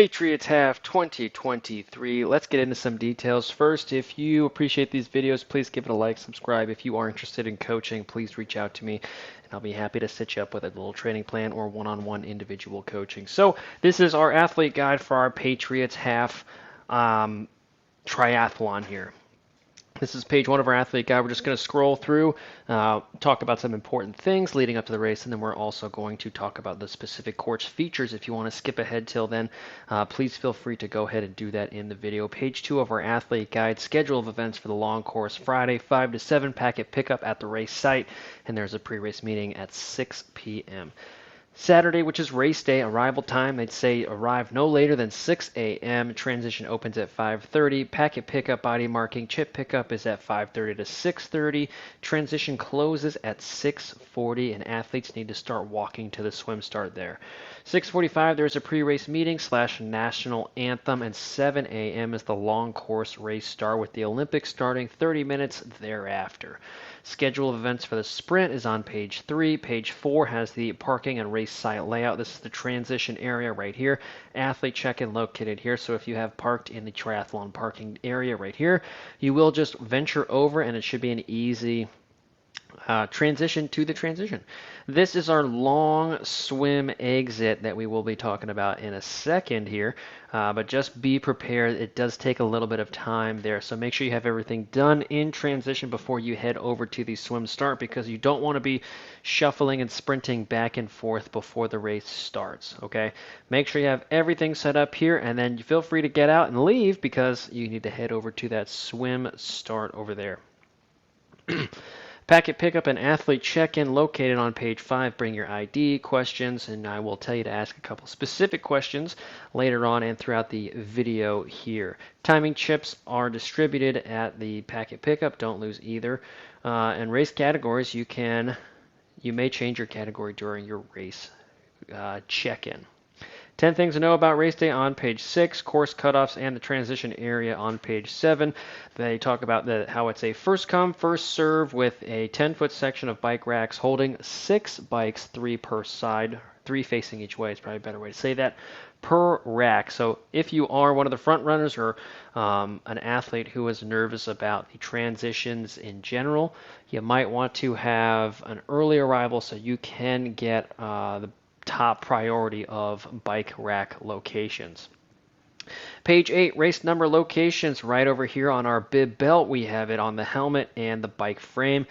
Patriots have 2023. Let's get into some details. First, if you appreciate these videos, please give it a like, subscribe. If you are interested in coaching, please reach out to me, and I'll be happy to set you up with a little training plan or one-on-one individual coaching. So this is our athlete guide for our Patriots half triathlon here. This is page 1 of our athlete guide. We're just going to scroll through, talk about some important things leading up to the race, and then we're also going to talk about the specific course features. If you want to skip ahead till then, please feel free to go ahead and do that in the video. Page 2 of our athlete guide, schedule of events for the long course, Friday 5 to 7, packet pickup at the race site, and there's a pre-race meeting at 6 p.m. Saturday, which is race day, arrival time, they'd say arrive no later than 6 a.m. Transition opens at 5:30. Packet pickup, body marking, chip pickup is at 5:30 to 6:30. Transition closes at 6:40, and athletes need to start walking to the swim start there. 6:45, there's a pre-race meeting / national anthem, and 7 a.m. is the long course race start with the Olympics starting 30 minutes thereafter. Schedule of events for the sprint is on page 3. Page 4 has the parking and race site layout. This is the transition area right here. Athlete check-in located here. So if you have parked in the triathlon parking area right here, you will just venture over and it should be an easy transition to the transition. This is our long swim exit that we will be talking about in a second here, but just be prepared. It does take a little bit of time there, so make sure you have everything done in transition before you head over to the swim start, because you don't want to be shuffling and sprinting back and forth before the race starts, okay? Make sure you have everything set up here, and then you feel free to get out and leave because you need to head over to that swim start over there. Packet pickup and athlete check-in located on page 5. Bring your ID, questions, and I will tell you to ask a couple specific questions later on and throughout the video here. Timing chips are distributed at the packet pickup. Don't lose either. And race categories, you may change your category during your race check-in. 10 things to know about race day on page 6, course cutoffs and the transition area on page 7. They talk about how it's a first come, first serve with a 10-foot section of bike racks holding 6 bikes, 3 per side, 3 facing each way is probably a better way to say that, per rack. So if you are one of the front runners or an athlete who is nervous about the transitions in general, you might want to have an early arrival so you can get the top priority of bike rack locations. Page 8, race number locations. Right over here on our bib belt, we have it on the helmet and the bike frame.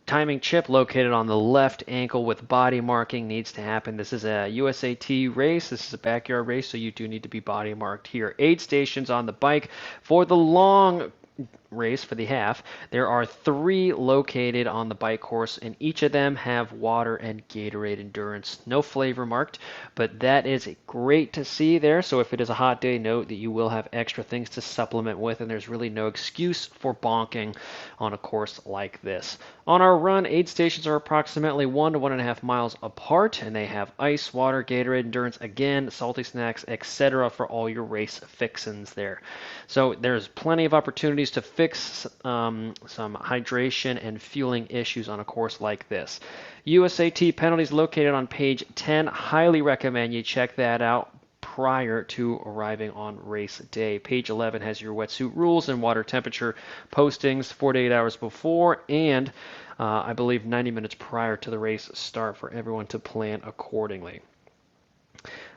Timing chip located on the left ankle with body marking needs to happen. This is a USAT race. This is a backyard race, so you do need to be body marked here. Aid stations on the bike. For the long race, for the half, there are 3 located on the bike course, and each of them have water and Gatorade endurance. No flavor marked, but that is great to see there. So if it is a hot day, note that you will have extra things to supplement with, and there's really no excuse for bonking on a course like this. On our run, aid stations are approximately 1 to 1.5 miles apart, and they have ice, water, Gatorade endurance, again, salty snacks, etc. for all your race fixins there. So there's plenty of opportunities to fix some hydration and fueling issues on a course like this. USAT penalties located on page 10. Highly recommend you check that out prior to arriving on race day. Page 11 has your wetsuit rules and water temperature postings 48 hours before and I believe 90 minutes prior to the race start for everyone to plan accordingly.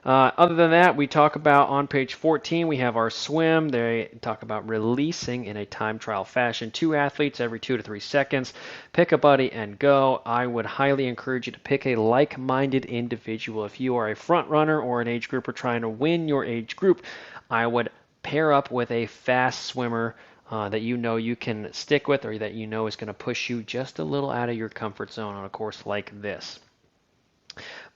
Other than that, we talk about on page 14, we have our swim. They talk about releasing in a time trial fashion 2 athletes every 2 to 3 seconds. Pick a buddy and go. I would highly encourage you to pick a like-minded individual. If you are a front runner or an age grouper trying to win your age group, I would pair up with a fast swimmer that you know you can stick with or that you know is going to push you just a little out of your comfort zone on a course like this.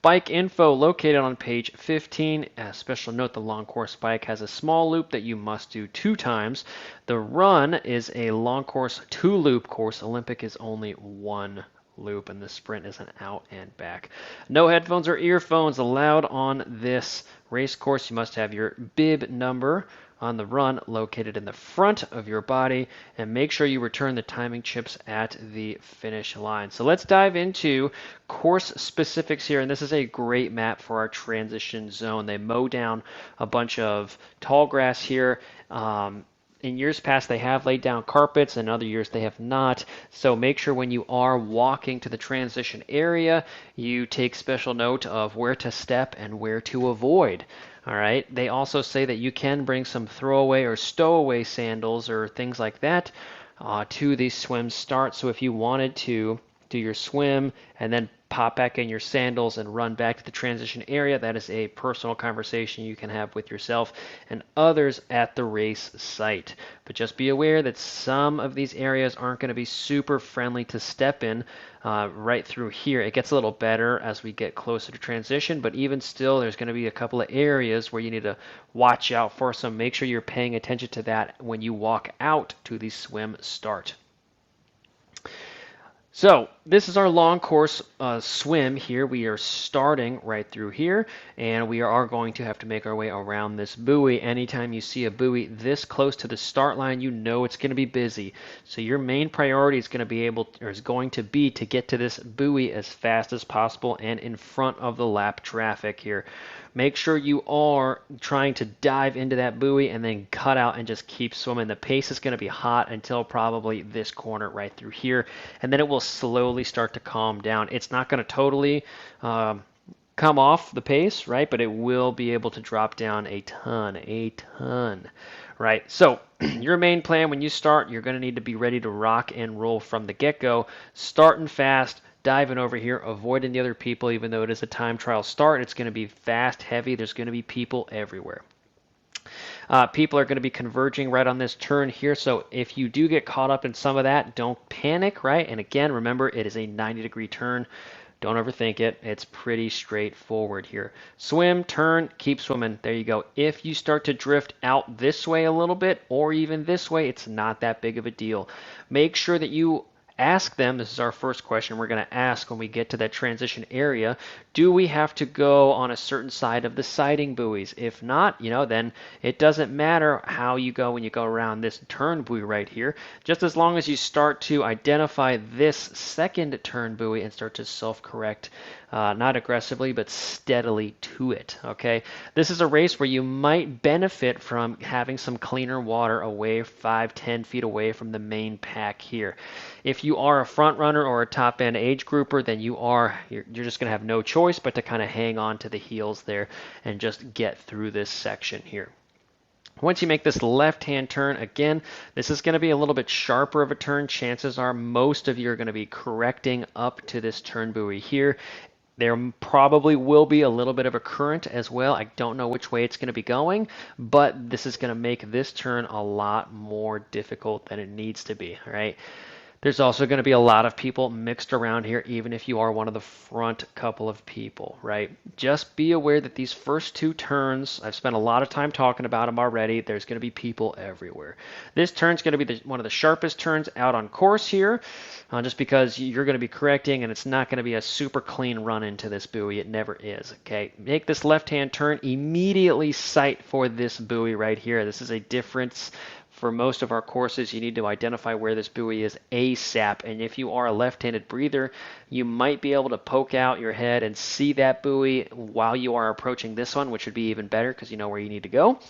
Bike info located on page 15. Special note, the long course bike has a small loop that you must do 2 times. The run is a long course 2-loop course. Olympic is only 1 loop, and the sprint is an out and back. No headphones or earphones allowed on this race course. You must have your bib number on the run located in the front of your body, and make sure you return the timing chips at the finish line. So let's dive into course specifics here, and this is a great map for our transition zone. They mow down a bunch of tall grass here. In years past, they have laid down carpets, and other years they have not. So make sure when you are walking to the transition area, you take special note of where to step and where to avoid. All right. They also say that you can bring some throwaway or stowaway sandals or things like that to the swim start. So if you wanted to do your swim and then pop back in your sandals and run back to the transition area, that is a personal conversation you can have with yourself and others at the race site. But just be aware that some of these areas aren't going to be super friendly to step in right through here. It gets a little better as we get closer to transition, but even still, there's going to be a couple of areas where you need to watch out for, so make sure you're paying attention to that when you walk out to the swim start. So this is our long course swim here. We are starting right through here, and we are going to have to make our way around this buoy. Anytime you see a buoy this close to the start line, you know it's going to be busy. So your main priority is going to be to get to this buoy as fast as possible and in front of the lap traffic here. Make sure you are trying to dive into that buoy and then cut out and just keep swimming. The pace is going to be hot until probably this corner right through here, and then it will slowly start to calm down. It's not going to totally come off the pace, right? But it will be able to drop down a ton, right? So your main plan when you start, you're going to need to be ready to rock and roll from the get-go, starting fast, diving over here, avoiding the other people. Even though it is a time trial start, it's going to be fast, heavy. There's going to be people everywhere. People are going to be converging right on this turn here, so if you do get caught up in some of that, don't panic, right? And again, remember, it is a 90-degree turn. Don't overthink it. It's pretty straightforward here. Swim, turn, keep swimming. There you go. If you start to drift out this way a little bit or even this way, it's not that big of a deal. Make sure that you ask them, this is our first question we're going to ask when we get to that transition area, do we have to go on a certain side of the siding buoys? If not, then it doesn't matter how you go when you go around this turn buoy right here, just as long as you start to identify this second turn buoy and start to self-correct, not aggressively, but steadily to it, okay? This is a race where you might benefit from having some cleaner water away 5-10 feet away from the main pack here. If you are a front runner or a top end age grouper, then you're just going to have no choice but to kind of hang on to the heels there and just get through this section here. Once you make this left-hand turn, again, this is going to be a little bit sharper of a turn. Chances are most of you are going to be correcting up to this turn buoy here. There probably will be a little bit of a current as well. I don't know which way it's going to be going, but this is going to make this turn a lot more difficult than it needs to be, all right? There's also going to be a lot of people mixed around here, even if you are one of the front couple of people, right? Just be aware that these first two turns, I've spent a lot of time talking about them already. There's going to be people everywhere. This turn's going to be one of the sharpest turns out on course here, just because you're going to be correcting, and it's not going to be a super clean run into this buoy. It never is, okay? Make this left-hand turn, immediately sight for this buoy right here. This is a difference. For most of our courses, you need to identify where this buoy is ASAP, and if you are a left-handed breather, you might be able to poke out your head and see that buoy while you are approaching this one, which would be even better because you know where you need to go.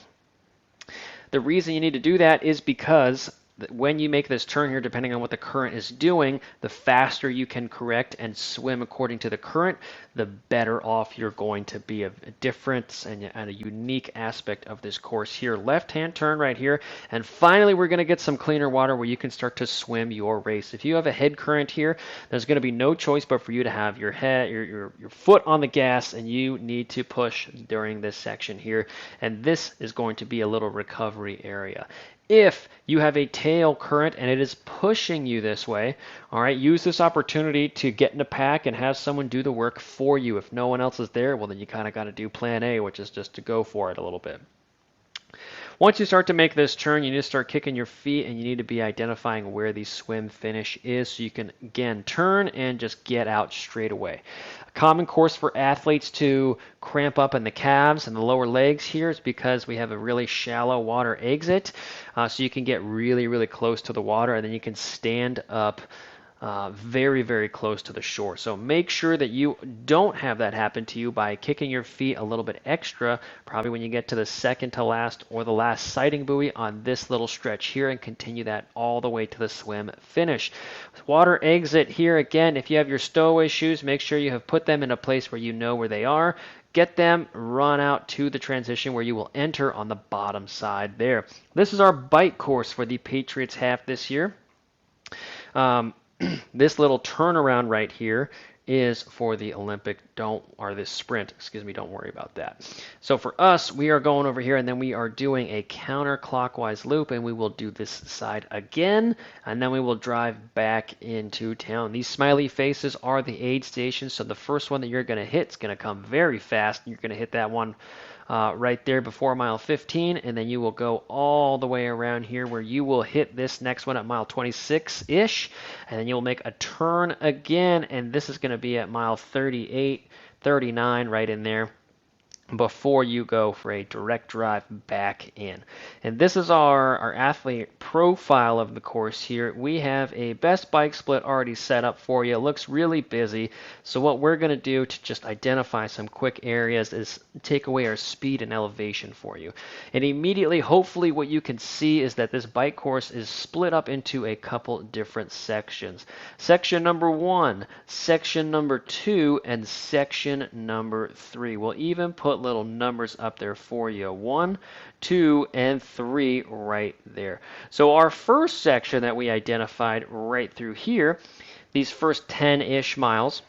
The reason you need to do that is because when you make this turn here, depending on what the current is doing, the faster you can correct and swim according to the current, the better off you're going to be. A difference and a unique aspect of this course here. Left-hand turn right here, and finally we're going to get some cleaner water where you can start to swim your race. If you have a head current here, there's going to be no choice but for you to have your head, your foot on the gas, and you need to push during this section here, and this is going to be a little recovery area. If you have a tail current and it is pushing you this way, all right, use this opportunity to get in a pack and have someone do the work for you. If no one else is there, well, then you kind of got to do plan A, which is just to go for it a little bit. Once you start to make this turn, you need to start kicking your feet, and you need to be identifying where the swim finish is so you can, again, turn and just get out straight away. A common course for athletes to cramp up in the calves and the lower legs here is because we have a really shallow water exit, so you can get really, really close to the water, and then you can stand up very, very close to the shore. So make sure that you don't have that happen to you by kicking your feet a little bit extra, probably when you get to the second to last or the last sighting buoy on this little stretch here, and continue that all the way to the swim finish. Water exit here, again, if you have your stowaway shoes, make sure you have put them in a place where you know where they are. Get them, run out to the transition where you will enter on the bottom side there. This is our bike course for the Patriots half this year. This little turnaround right here is for the Olympic, this sprint, excuse me, don't worry about that. So for us, we are going over here, and then we are doing a counterclockwise loop, and we will do this side again, and then we will drive back into town. These smiley faces are the aid stations, so the first one that you're going to hit is going to come very fast. You're going to hit that one right there before mile 15, and then you will go all the way around here where you will hit this next one at mile 26-ish, and then you'll make a turn again, and this is going to be at mile 38, 39, right in there, before you go for a direct drive back in. And this is our athlete profile of the course here. We have a best bike split already set up for you. It looks really busy. So what we're going to do to just identify some quick areas is take away our speed and elevation for you. And immediately, hopefully, what you can see is that this bike course is split up into a couple different sections. Section number 1, section number 2, and section number 3. We'll even put little numbers up there for you. 1, 2, and 3 right there. So our first section that we identified right through here, these first 10-ish miles,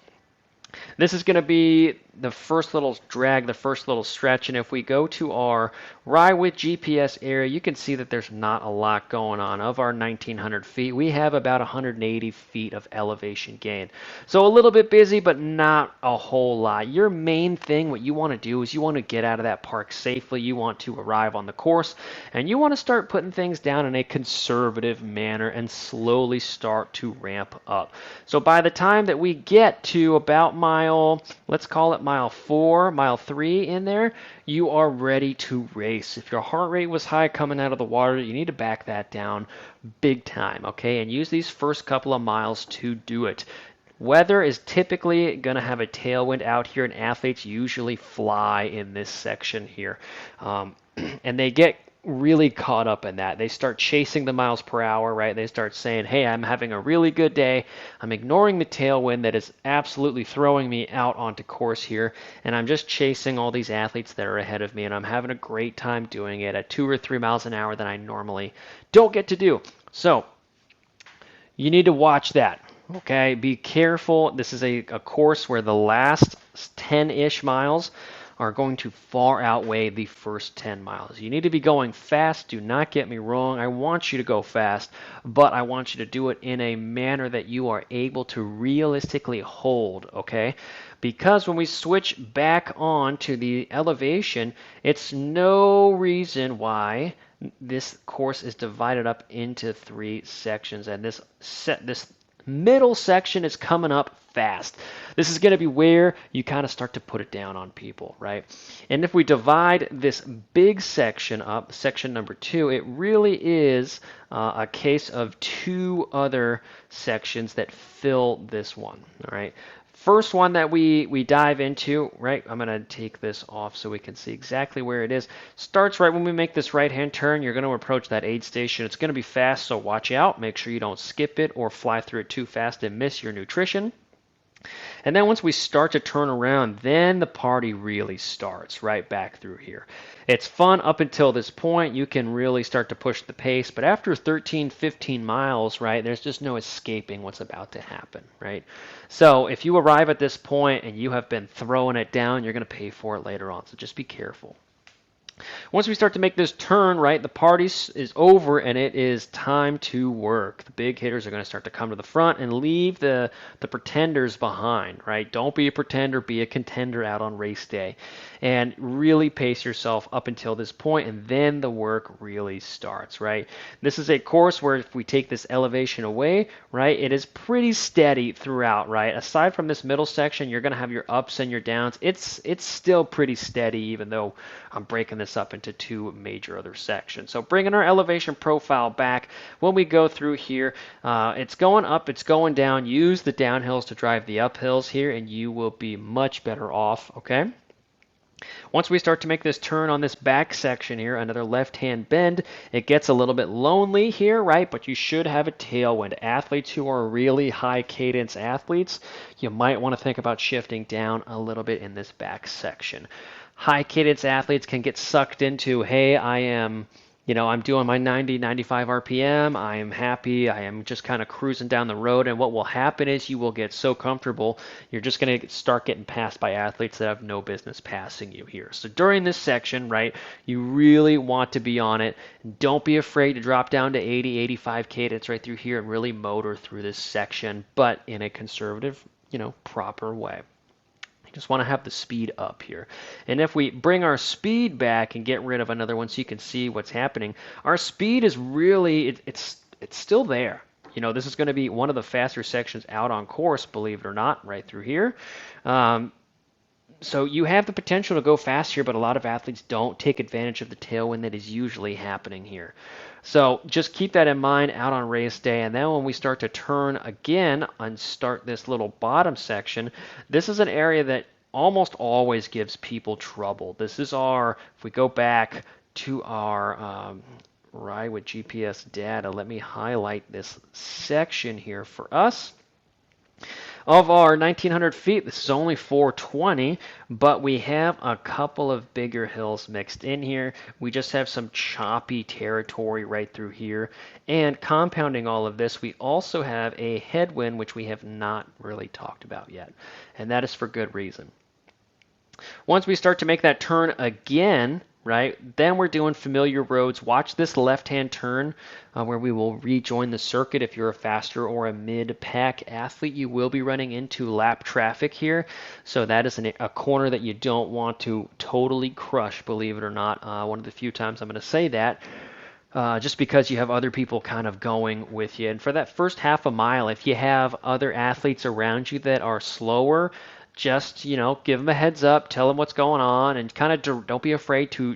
this is going to be the first little drag, the first little stretch, and if we go to our Ride with GPS area, you can see that there's not a lot going on. Of our 1,900 feet, we have about 180 feet of elevation gain. So a little bit busy, but not a whole lot. Your main thing, what you want to do is you want to get out of that park safely. You want to arrive on the course, and you want to start putting things down in a conservative manner and slowly start to ramp up. So by the time that we get to about mile, let's call it mile 4, mile 3 in there, you are ready to race. If your heart rate was high coming out of the water, you need to back that down big time, okay? And use these first couple of miles to do it. Weather is typically going to have a tailwind out here, and athletes usually fly in this section here. And they get really caught up in that. They start chasing the miles per hour, right? They start saying, hey, I'm having a really good day. I'm ignoring the tailwind that is absolutely throwing me out onto course here, and I'm just chasing all these athletes that are ahead of me, and I'm having a great time doing it at 2 or 3 miles an hour that I normally don't get to do. So you need to watch that. Okay, be careful. This is a course where the last 10-ish miles are going to far outweigh the first 10 miles. You need to be going fast. Do not get me wrong. I want you to go fast, but I want you to do it in a manner that you are able to realistically hold, okay? Because when we switch back on to the elevation, it's no reason why this course is divided up into 3 sections, and this middle section is coming up fast. This is going to be where you kind of start to put it down on people, right? And if we divide this big section up, section number 2, it really is a case of 2 other sections that fill this one, all right? First one that we dive into, right, I'm going to take this off so we can see exactly where it is. Starts right when we make this right-hand turn. You're going to approach that aid station. It's going to be fast, so watch out. Make sure you don't skip it or fly through it too fast and miss your nutrition. And then once we start to turn around, then the party really starts right back through here. It's fun up until this point. You can really start to push the pace, but after 13, 15 miles, right, there's just no escaping what's about to happen, right? So if you arrive at this point and you have been throwing it down, you're going to pay for it later on, so just be careful. Once we start to make this turn, right, the party is over and it is time to work. The big hitters are going to start to come to the front and leave the pretenders behind, right? Don't be a pretender, be a contender out on race day. And really pace yourself up until this point, and then the work really starts, right? This is a course where if we take this elevation away, right, it is pretty steady throughout, right? Aside from this middle section, you're going to have your ups and your downs. It's still pretty steady, even though I'm breaking this up into two major other sections. So bringing our elevation profile back, when we go through here, it's going up, it's going down. Use the downhills to drive the uphills here, and you will be much better off, okay? Once we start to make this turn on this back section here, another left-hand bend, it gets a little bit lonely here, right? But you should have a tailwind. Athletes who are really high cadence athletes, you might want to think about shifting down a little bit in this back section. High cadence athletes can get sucked into, hey, I'm doing my 90, 95 RPM. I am happy. I am just kind of cruising down the road. And what will happen is you will get so comfortable, you're just going to start getting passed by athletes that have no business passing you here. So during this section, right, you really want to be on it. Don't be afraid to drop down to 80, 85 cadence right through here and really motor through this section, but in a conservative, proper way. Just want to have the speed up here. And if we bring our speed back and get rid of another one so you can see what's happening, our speed is really, it's still there. This is going to be one of the faster sections out on course, believe it or not, right through here. So you have the potential to go fast here, but a lot of athletes don't take advantage of the tailwind that is usually happening here. So just keep that in mind out on race day. And then when we start to turn again and start this little bottom section, this is an area that almost always gives people trouble. This is if we go back to our ride with GPS data, let me highlight this section here for us. Of our 1,900 feet, this is only 420, but we have a couple of bigger hills mixed in here. We just have some choppy territory right through here. And compounding all of this, we also have a headwind, which we have not really talked about yet. And that is for good reason. Once we start to make that turn again, right, then we're doing familiar roads. Watch this left-hand turn where we will rejoin the circuit. If you're a faster or a mid-pack athlete, you will be running into lap traffic here. So that is a corner that you don't want to totally crush, believe it or not. One of the few times I'm going to say that. Just because you have other people kind of going with you. And for that first half a mile, if you have other athletes around you that are slower, just, give them a heads up, tell them what's going on, and kind of don't be afraid to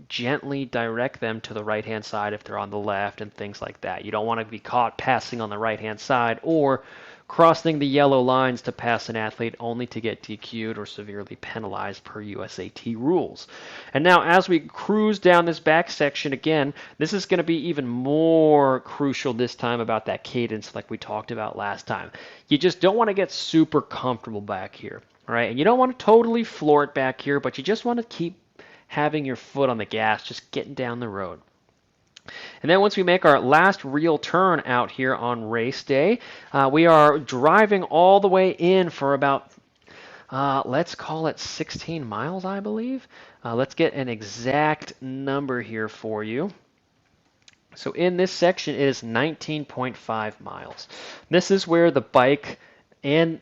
gently direct them to the right-hand side if they're on the left and things like that. You don't want to be caught passing on the right-hand side or crossing the yellow lines to pass an athlete only to get DQ'd or severely penalized per USAT rules. And now as we cruise down this back section again, this is going to be even more crucial this time about that cadence like we talked about last time. You just don't want to get super comfortable back here, all right? And you don't want to totally floor it back here, but you just want to keep having your foot on the gas, just getting down the road. And then once we make our last real turn out here on race day, we are driving all the way in for about, let's call it 16 miles, I believe. Let's get an exact number here for you. So in this section, it is 19.5 miles. This is where the bike and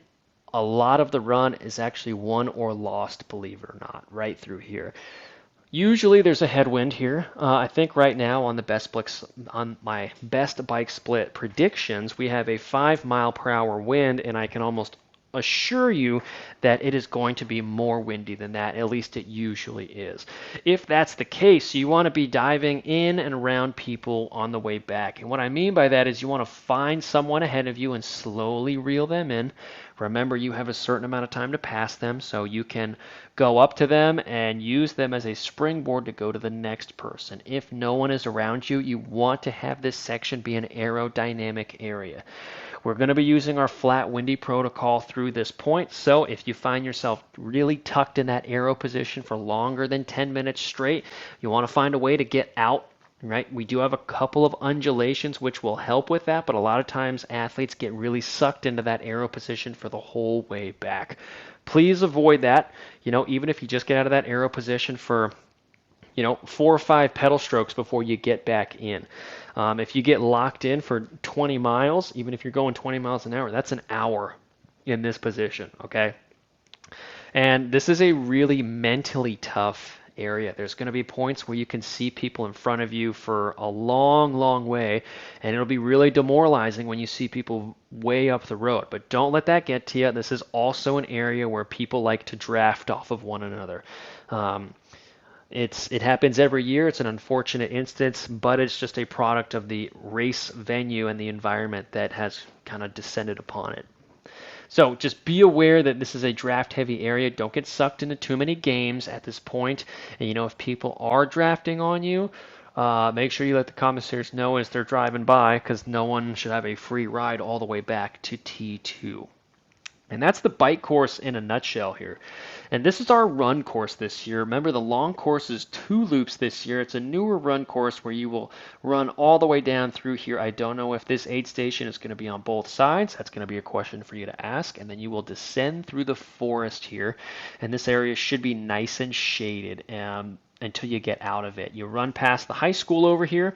a lot of the run is actually won or lost, believe it or not, right through here. Usually there's a headwind here. I think right now on my best bike split predictions, we have a 5 mile per hour wind, and I can almost assure you that it is going to be more windy than that. At least it usually is. If that's the case, you want to be diving in and around people on the way back. And what I mean by that is you want to find someone ahead of you and slowly reel them in. Remember, you have a certain amount of time to pass them, so you can go up to them and use them as a springboard to go to the next person. If no one is around you, you want to have this section be an aerodynamic area. We're going to be using our flat windy protocol through this point, so if you find yourself really tucked in that aero position for longer than 10 minutes straight, you want to find a way to get out. Right, we do have a couple of undulations which will help with that, but a lot of times athletes get really sucked into that aero position for the whole way back. Please avoid that. Even if you just get out of that aero position for 4 or 5 pedal strokes before you get back in. If you get locked in for 20 miles, even if you're going 20 miles an hour, that's an hour in this position, okay? And this is a really mentally tough area. There's going to be points where you can see people in front of you for a long, long way, and it'll be really demoralizing when you see people way up the road. But don't let that get to you. This is also an area where people like to draft off of one another. It happens every year. It's an unfortunate instance, but it's just a product of the race venue and the environment that has kind of descended upon it. So just be aware that this is a draft heavy area. Don't get sucked into too many games at this point. And if people are drafting on you, make sure you let the commissaires know as they're driving by, because no one should have a free ride all the way back to T2. And that's the bike course in a nutshell here. And this is our run course this year. Remember, the long course is 2 loops this year. It's a newer run course where you will run all the way down through here. I don't know if this aid station is going to be on both sides. That's going to be a question for you to ask. And then you will descend through the forest here. And this area should be nice and shaded until you get out of it. You run past the high school over here,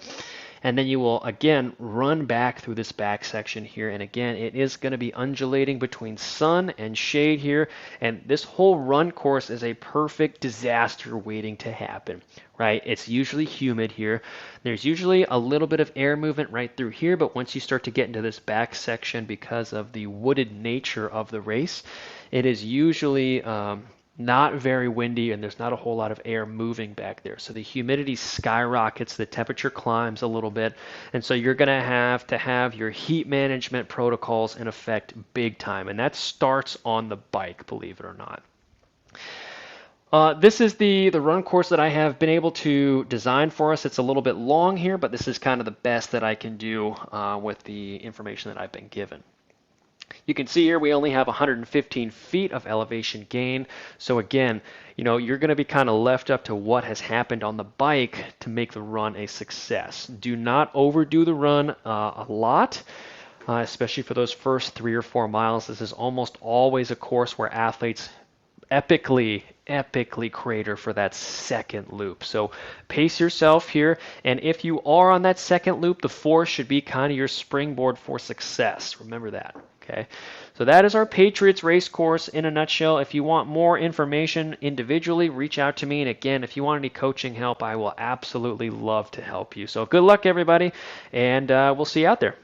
and then you will again run back through this back section here. And again, it is going to be undulating between sun and shade here. And this whole run course is a perfect disaster waiting to happen, right? It's usually humid here. There's usually a little bit of air movement right through here, but once you start to get into this back section, because of the wooded nature of the race, it is usually not very windy, and there's not a whole lot of air moving back there. So the humidity skyrockets, the temperature climbs a little bit, and so you're going to have your heat management protocols in effect big time, and that starts on the bike, believe it or not. This is the run course that I have been able to design for us. It's a little bit long here, but this is kind of the best that I can do with the information that I've been given. You can see here we only have 115 feet of elevation gain. So again, you're going to be kind of left up to what has happened on the bike to make the run a success. Do not overdo the run a lot, especially for those first 3 or 4 miles. This is almost always a course where athletes epically crater for that second loop. So pace yourself here, and if you are on that second loop, the 4 should be kind of your springboard for success. Remember that. Okay, so that is our Patriots race course in a nutshell. If you want more information individually, reach out to me. And again, if you want any coaching help, I will absolutely love to help you. So good luck, everybody, and we'll see you out there.